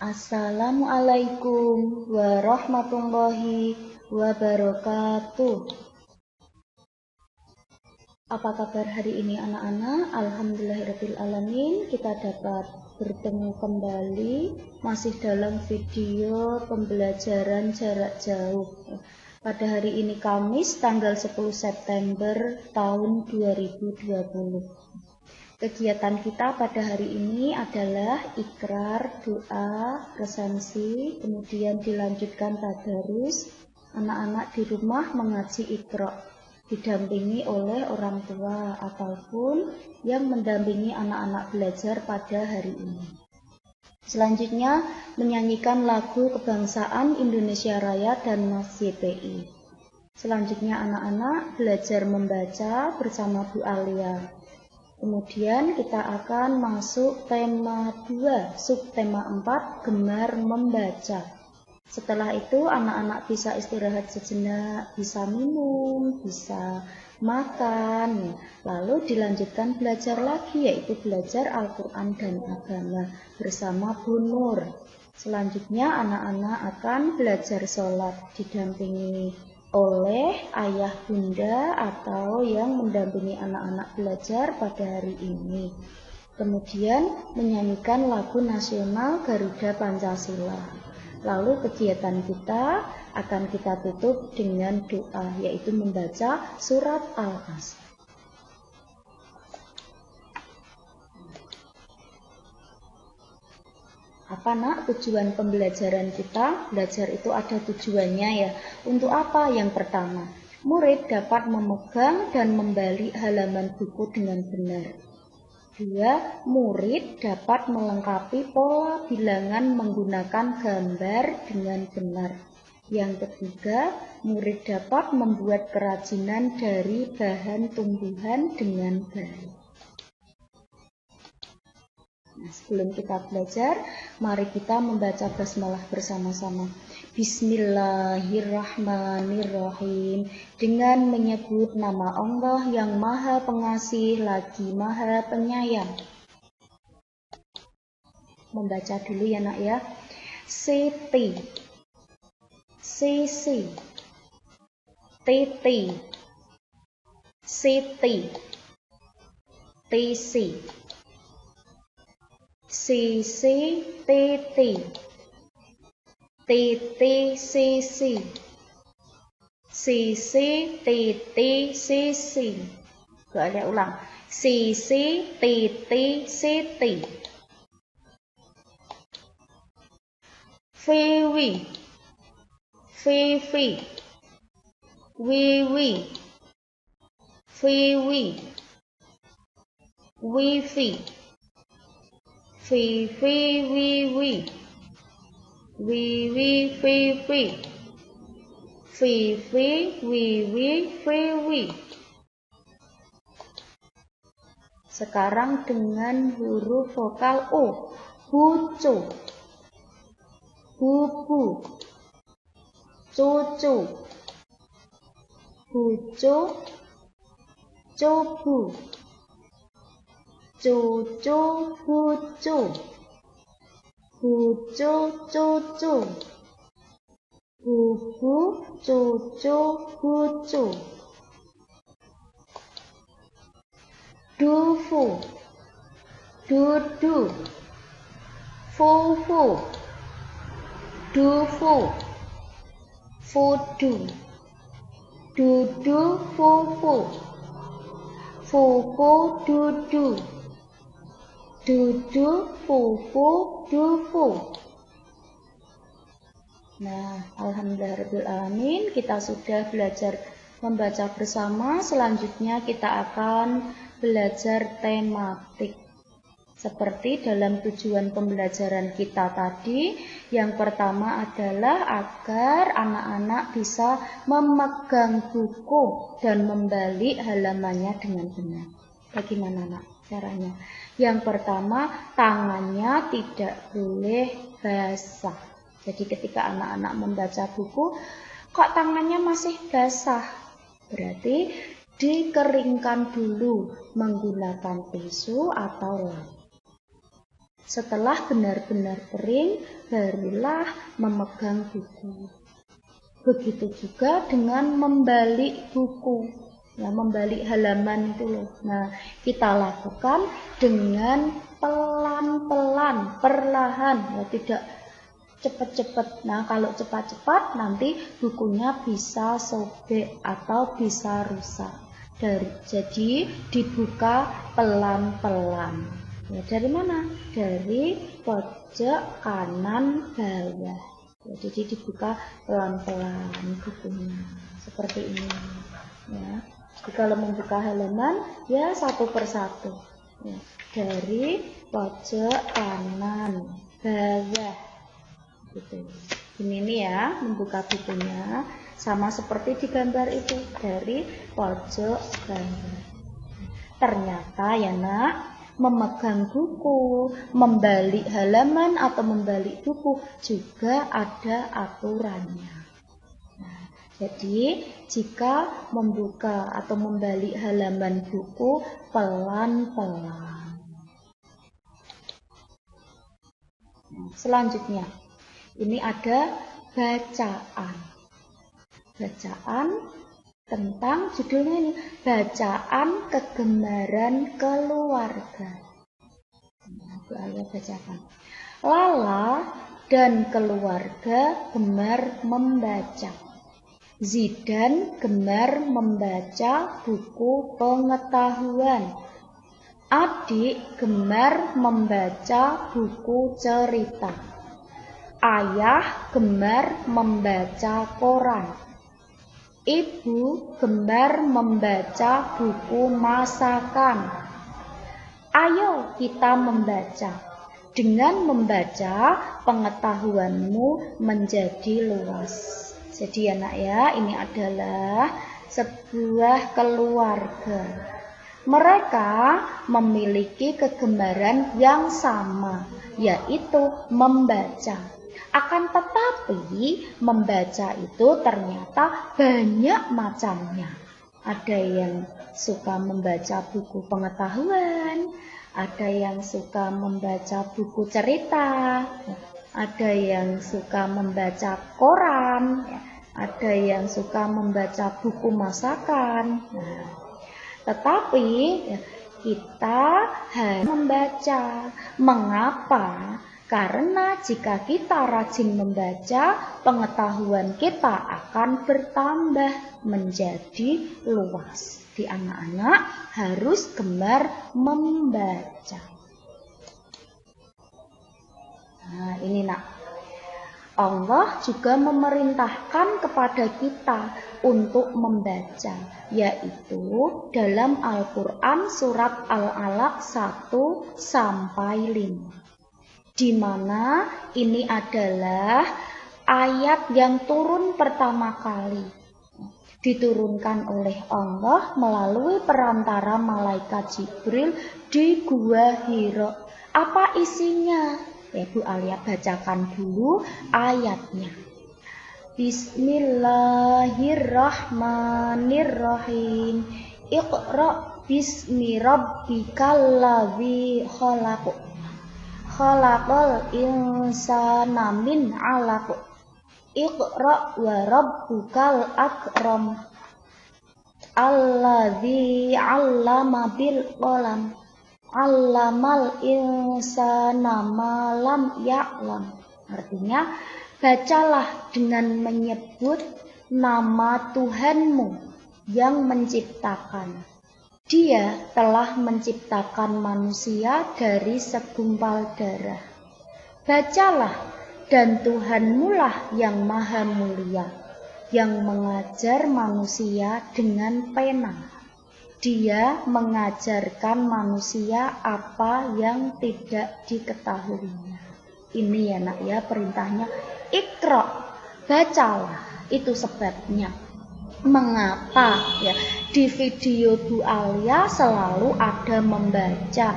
Assalamualaikum warahmatullahi wabarakatuh. Apa kabar hari ini anak-anak? Alhamdulillahirrahmanirrahim, kita dapat bertemu kembali masih dalam video pembelajaran jarak jauh. Pada hari ini Kamis tanggal 10 September tahun 2020. Kegiatan kita pada hari ini adalah ikrar, doa, resensi, kemudian dilanjutkan tadarus. Anak-anak di rumah mengaji ikra, didampingi oleh orang tua ataupun yang mendampingi anak-anak belajar pada hari ini. Selanjutnya menyanyikan lagu kebangsaan Indonesia Raya dan Mas YPI. Selanjutnya anak-anak belajar membaca bersama Bu Alia. Kemudian kita akan masuk tema 2, subtema 4, gemar membaca. Setelah itu anak-anak bisa istirahat sejenak, bisa minum, bisa makan, lalu dilanjutkan belajar lagi, yaitu belajar Al-Quran dan Agama bersama Bu Nur. Selanjutnya anak-anak akan belajar sholat didampingi oleh ayah bunda atau yang mendampingi anak-anak belajar pada hari ini. Kemudian menyanyikan lagu nasional Garuda Pancasila. Lalu kegiatan kita akan kita tutup dengan doa, yaitu membaca surat Al-Asr. Apa nak tujuan pembelajaran kita? Belajar itu ada tujuannya ya. Untuk apa? Yang pertama, murid dapat memegang dan membalik halaman buku dengan benar. 2. Murid dapat melengkapi pola bilangan menggunakan gambar dengan benar. Yang ketiga, murid dapat membuat kerajinan dari bahan tumbuhan dengan baik. Nah, sebelum kita belajar, mari kita membaca basmalah bersama-sama. Bismillahirrahmanirrahim. Dengan menyebut nama Allah yang Maha Pengasih lagi Maha Penyayang. Membaca dulu ya nak ya. Siti, Sisi, Titi, Siti, Tisi, Sisi, Titi, Titi, Sisi, Sisi, Titi, Sisi. Boleh ulang. Sisi, Titi, Siti. Vivi, Vivi, Wiwi, Viwi, Wifi, Vivi, Wiwi, Wiwi, Vivi, Vivi, Wiwi, Viwi. Sekarang dengan huruf vokal O. Bucu, bubu, cucu, bucu, cubu, cucu, bucu, bucu, cucu, bubu, cucu, bucu. Dufu, dudu, fufu, dufu, fudu, dudu, fufu, fufu, dudu, dudu, fufu, dufu. Nah, alhamdulillahirrahmanirrahim, kita sudah belajar membaca bersama. Selanjutnya kita akan belajar tematik. Seperti dalam tujuan pembelajaran kita tadi, yang pertama adalah agar anak-anak bisa memegang buku dan membalik halamannya dengan benar. Bagaimana nak caranya? Yang pertama, tangannya tidak boleh basah. Jadi ketika anak-anak membaca buku, kok tangannya masih basah? Berarti dikeringkan dulu menggunakan tisu atau lap. Setelah benar-benar kering, barulah memegang buku. Begitu juga dengan membalik buku, ya, membalik halaman itu loh. Nah, kita lakukan dengan pelan-pelan, perlahan, ya, tidak cepat-cepat. Nah, kalau cepat-cepat nanti bukunya bisa sobek atau bisa rusak. Jadi dibuka pelan-pelan. Ya, dari mana? Dari pojok kanan bawah. Ya, jadi dibuka pelan-pelan bukunya seperti ini. Ya, jadi kalau membuka halaman ya satu persatu. Ya, dari pojok kanan bawah. Gitu. Ini nih ya, membuka bukunya sama seperti di gambar itu, dari pojok kanan. Ternyata ya nak, memegang buku, membalik halaman atau membalik buku juga ada aturannya. Nah, jadi jika membuka atau membalik halaman buku pelan-pelan. Selanjutnya, ini ada bacaan. Bacaan tentang judulnya ini, bacaan kegemaran keluarga. Bu Alia bacakan. Lala dan keluarga gemar membaca. Zidan gemar membaca buku pengetahuan. Adik gemar membaca buku cerita. Ayah gemar membaca koran. Ibu gemar membaca buku masakan. Ayo kita membaca. Dengan membaca, pengetahuanmu menjadi luas. Jadi anak ya, ini adalah sebuah keluarga. Mereka memiliki kegemaran yang sama, yaitu membaca. Akan tetapi membaca itu ternyata banyak macamnya. Ada yang suka membaca buku pengetahuan, ada yang suka membaca buku cerita, ada yang suka membaca koran, ada yang suka membaca buku masakan. Nah, tetapi kita harus membaca. Mengapa? Karena jika kita rajin membaca, pengetahuan kita akan bertambah menjadi luas. Di anak-anak harus gemar membaca. Nah, ini nak. Allah juga memerintahkan kepada kita untuk membaca, yaitu dalam Al-Quran surat Al-Alaq 1-5. Di mana ini adalah ayat yang turun pertama kali, diturunkan oleh Allah melalui perantara malaikat Jibril di Gua Hira. Apa isinya? Ya, Bu Alia bacakan dulu ayatnya. Bismillahirrahmanirrahim. Iqra bismi rabbikal ladzi khalaq. Khalaqal insana min 'alaq. Iqra wa rabbukal akram. Alladzi 'allama bil qalam. 'Allamal insana ma lam ya'lam. Artinya, bacalah dengan menyebut nama Tuhanmu yang menciptakan. Dia telah menciptakan manusia dari segumpal darah. Bacalah, dan Tuhanmu lah yang maha mulia, yang mengajar manusia dengan pena. Dia mengajarkan manusia apa yang tidak diketahuinya. Ini ya nak ya perintahnya. Iqra, bacalah, itu sebabnya. Mengapa ya di video Bu Alia selalu ada membaca,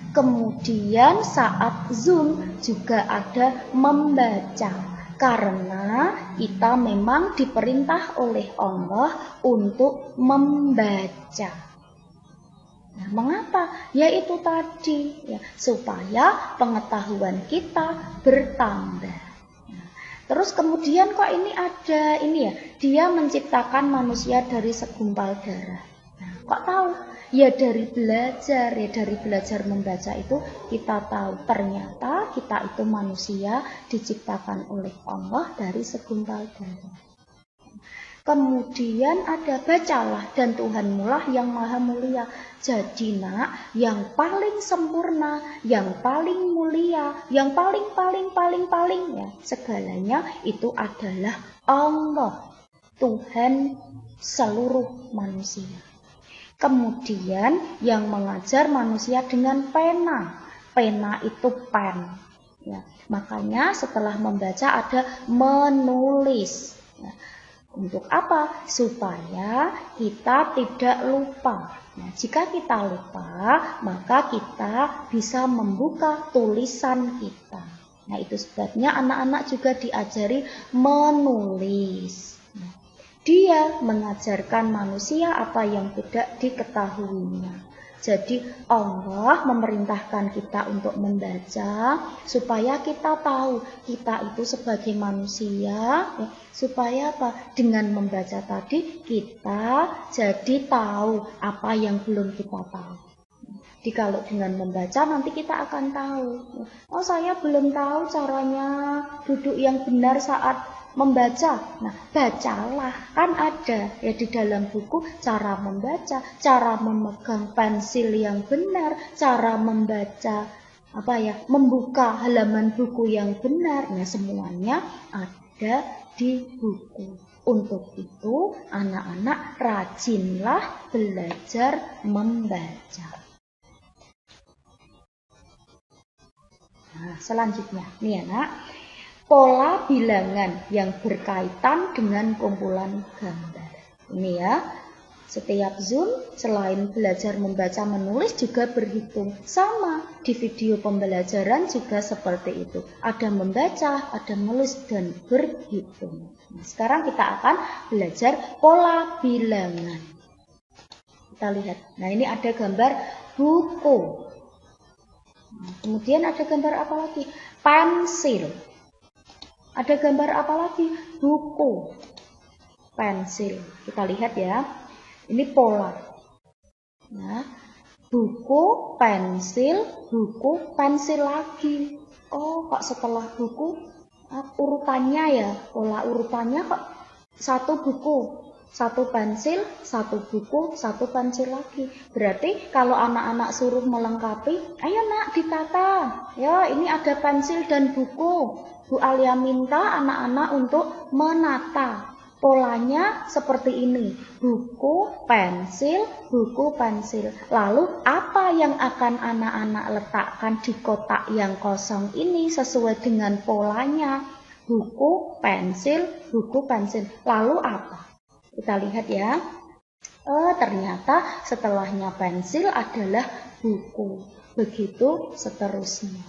kemudian saat Zoom juga ada membaca, karena kita memang diperintah oleh Allah untuk membaca. Nah, mengapa? Yaitu tadi ya, supaya pengetahuan kita bertambah. Nah, terus kemudian kok ini ada ini ya, dia menciptakan manusia dari segumpal darah. Nah, kok tahu? Ya dari belajar membaca itu kita tahu ternyata kita itu manusia diciptakan oleh Allah dari segumpal darah. Kemudian ada bacalah dan Tuhanmulah yang maha mulia. Jadi nak, yang paling sempurna, yang paling mulia, yang paling ya, segalanya itu adalah Allah, Tuhan seluruh manusia. Kemudian yang mengajar manusia dengan pena. Pena itu pen. Ya, makanya setelah membaca ada menulis. Ya. Untuk apa? Supaya kita tidak lupa. Nah, jika kita lupa, maka kita bisa membuka tulisan kita. Nah, itu sebabnya anak-anak juga diajari menulis. Nah, dia mengajarkan manusia apa yang tidak diketahuinya. Jadi Allah memerintahkan kita untuk membaca supaya kita tahu kita itu sebagai manusia ya, supaya apa? Dengan membaca tadi kita jadi tahu apa yang belum kita tahu. Jadi kalau dengan membaca nanti kita akan tahu. Oh, saya belum tahu caranya duduk yang benar saat membaca. Nah, bacalah, kan ada ya di dalam buku cara membaca, cara memegang pensil yang benar, cara membaca membuka halaman buku yang benar. Nah, semuanya ada di buku. Untuk itu, anak-anak rajinlah belajar membaca. Nah, selanjutnya, nih anak. Pola bilangan yang berkaitan dengan kumpulan gambar. Ini ya, setiap Zoom selain belajar membaca menulis juga berhitung. Sama di video pembelajaran juga seperti itu. Ada membaca, ada menulis dan berhitung. Nah, sekarang kita akan belajar pola bilangan. Kita lihat. Nah, ini ada gambar buku. Nah, kemudian ada gambar apa lagi? Pensil. Ada gambar apa lagi? Buku, pensil. Kita lihat ya. Ini pola. Nah, buku, pensil lagi. Oh, kok setelah buku urutannya ya? Pola urutannya kok satu buku, satu pensil, satu buku, satu pensil lagi. Berarti kalau anak-anak suruh melengkapi, ayo nak ditata. Ya, ini ada pensil dan buku. Bu Alia minta anak-anak untuk menata. Polanya seperti ini. Buku, pensil, buku, pensil. Lalu apa yang akan anak-anak letakkan di kotak yang kosong ini sesuai dengan polanya? Buku, pensil, buku, pensil. Lalu apa? Kita lihat ya. Ternyata setelahnya pensil adalah buku. Begitu seterusnya.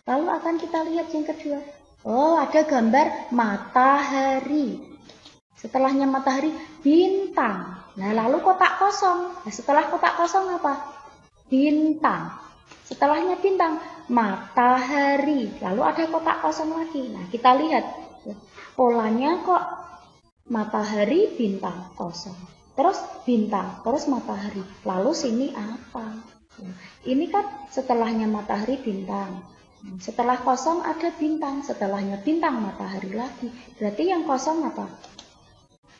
Lalu akan kita lihat yang kedua. Oh, ada gambar matahari. Setelahnya matahari, bintang. Nah, lalu kotak kosong. Nah, setelah kotak kosong apa? Bintang. Setelahnya bintang, matahari. Lalu ada kotak kosong lagi. Nah, kita lihat. Polanya kok matahari, bintang, kosong. Terus bintang, terus matahari. Lalu sini apa? Ini kan setelahnya matahari, bintang. Setelah kosong ada bintang, setelahnya bintang matahari lagi. Berarti yang kosong apa?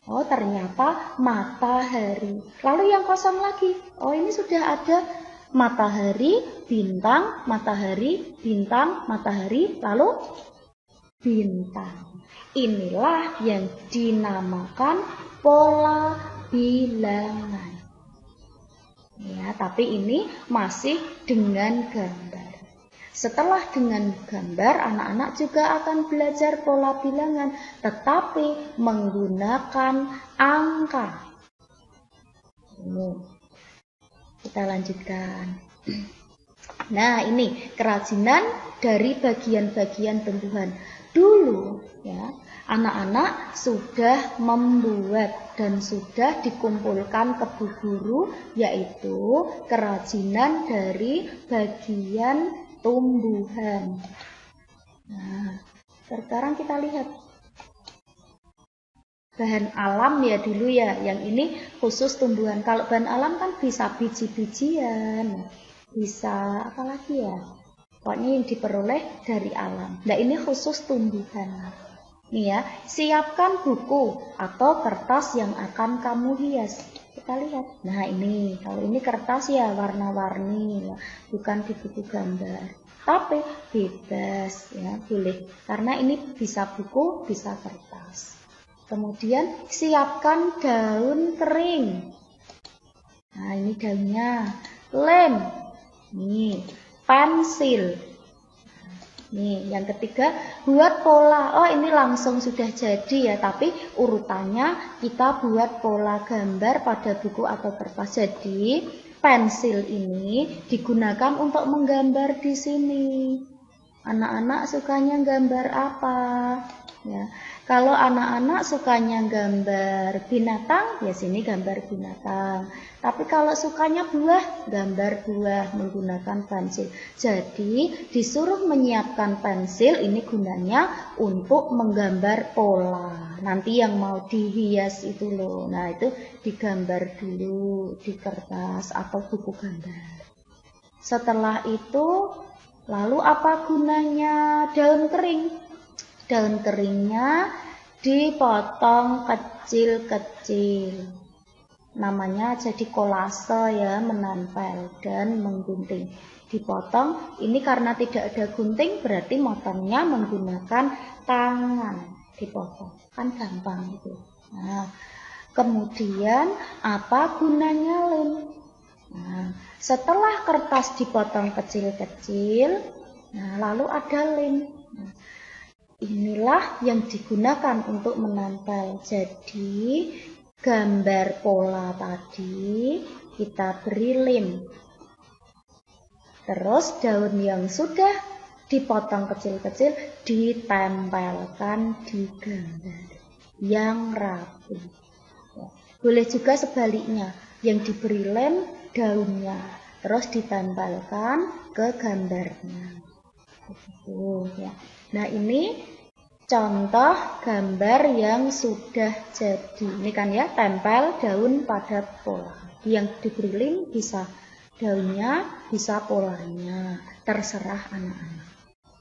Oh, ternyata matahari. Lalu yang kosong lagi. Oh, ini sudah ada matahari, bintang, matahari, lalu bintang. Inilah yang dinamakan pola bilangan. Ya, tapi ini masih dengan gambar. Setelah dengan gambar, anak-anak juga akan belajar pola bilangan, tetapi menggunakan angka. Ini. Kita lanjutkan. Nah, ini kerajinan dari bagian-bagian tumbuhan. Dulu ya, anak-anak sudah membuat dan sudah dikumpulkan ke Bu Guru, yaitu kerajinan dari bagian tumbuhan. Nah, sekarang kita lihat bahan alam ya dulu ya, yang ini khusus tumbuhan. Kalau bahan alam kan bisa biji-bijian, bisa apa lagi ya, pokoknya yang diperoleh dari alam. Nah ini khusus tumbuhan. Nih ya, siapkan buku atau kertas yang akan kamu hias. Kita lihat. Nah ini, kalau ini kertas ya warna-warni ya, bukan di buku gambar. Tapi bebas ya, boleh. Karena ini bisa buku, bisa kertas. Kemudian siapkan daun kering. Nah ini daunnya. Lem. Nih, pensil. Nih, yang ketiga, buat pola. Oh, ini langsung sudah jadi ya, tapi urutannya kita buat pola gambar pada buku atau kertas. Jadi, pensil ini digunakan untuk menggambar di sini. Anak-anak sukanya gambar apa? Ya. Kalau anak-anak sukanya gambar binatang, ya sini gambar binatang. Tapi kalau sukanya buah, gambar buah menggunakan pensil. Jadi disuruh menyiapkan pensil, ini gunanya untuk menggambar pola. Nanti yang mau dihias itu loh. Nah itu digambar dulu di kertas atau buku gambar. Setelah itu, lalu apa gunanya daun kering? Daun keringnya dipotong kecil-kecil. Namanya jadi kolase ya, menempel dan menggunting. Dipotong, ini karena tidak ada gunting berarti motongnya menggunakan tangan. Dipotong, kan gampang itu. Nah, kemudian apa gunanya lem? Nah, setelah kertas dipotong kecil-kecil, nah lalu ada lem. Nah, inilah yang digunakan untuk menempel. Jadi gambar pola tadi kita beri lem. Terus daun yang sudah dipotong kecil-kecil ditempelkan di gambar yang rapi. Boleh juga sebaliknya, yang diberi lem daunnya, terus ditempelkan ke gambarnya. Begitu ya. Nah ini contoh gambar yang sudah jadi. Ini kan ya, tempel daun pada pola. Yang diberi lem bisa daunnya, bisa polanya. Terserah anak-anak.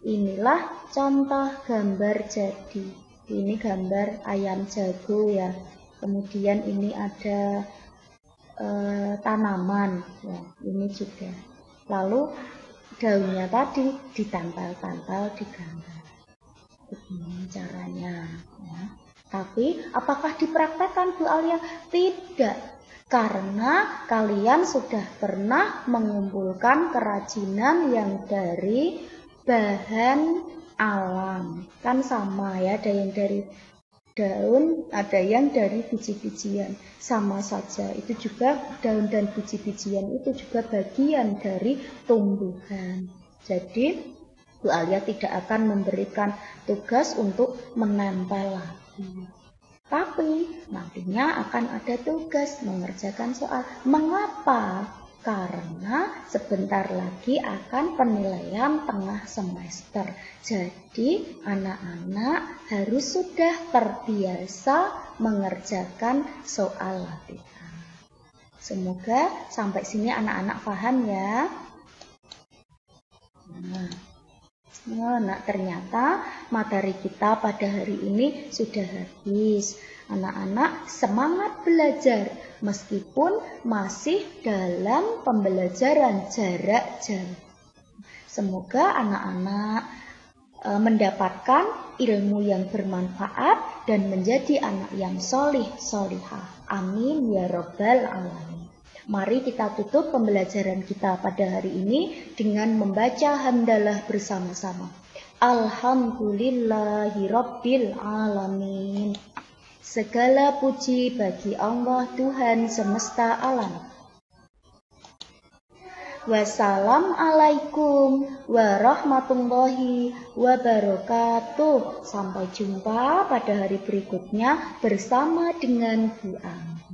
Inilah contoh gambar jadi. Ini gambar ayam jago ya. Kemudian ini ada tanaman ya, ini juga. Lalu daunnya tadi ditempel-tempel di gambar. Begini caranya ya. Tapi apakah dipraktekkan Bu Alia? Tidak, karena kalian sudah pernah mengumpulkan kerajinan yang dari bahan alam. Kan sama ya, ada yang dari daun, ada yang dari biji-bijian. Sama saja, itu juga daun dan biji-bijian itu juga bagian dari tumbuhan. Jadi Bu Alia tidak akan memberikan tugas untuk menempel lagi. Tapi nantinya akan ada tugas mengerjakan soal. Mengapa? Karena sebentar lagi akan penilaian tengah semester. Jadi anak-anak harus sudah terbiasa mengerjakan soal latihan. Semoga sampai sini anak-anak paham ya. Nah, ternyata materi kita pada hari ini sudah habis. Anak-anak semangat belajar meskipun masih dalam pembelajaran jarak jauh. Semoga anak-anak mendapatkan ilmu yang bermanfaat dan menjadi anak yang solih solihah. Amin ya robbal alamin. Mari kita tutup pembelajaran kita pada hari ini dengan membaca hamdalah bersama-sama. Alhamdulillahirabbil alamin. Segala puji bagi Allah Tuhan semesta alam. Wassalamualaikum warahmatullahi wabarakatuh. Sampai jumpa pada hari berikutnya bersama dengan Bu Ang.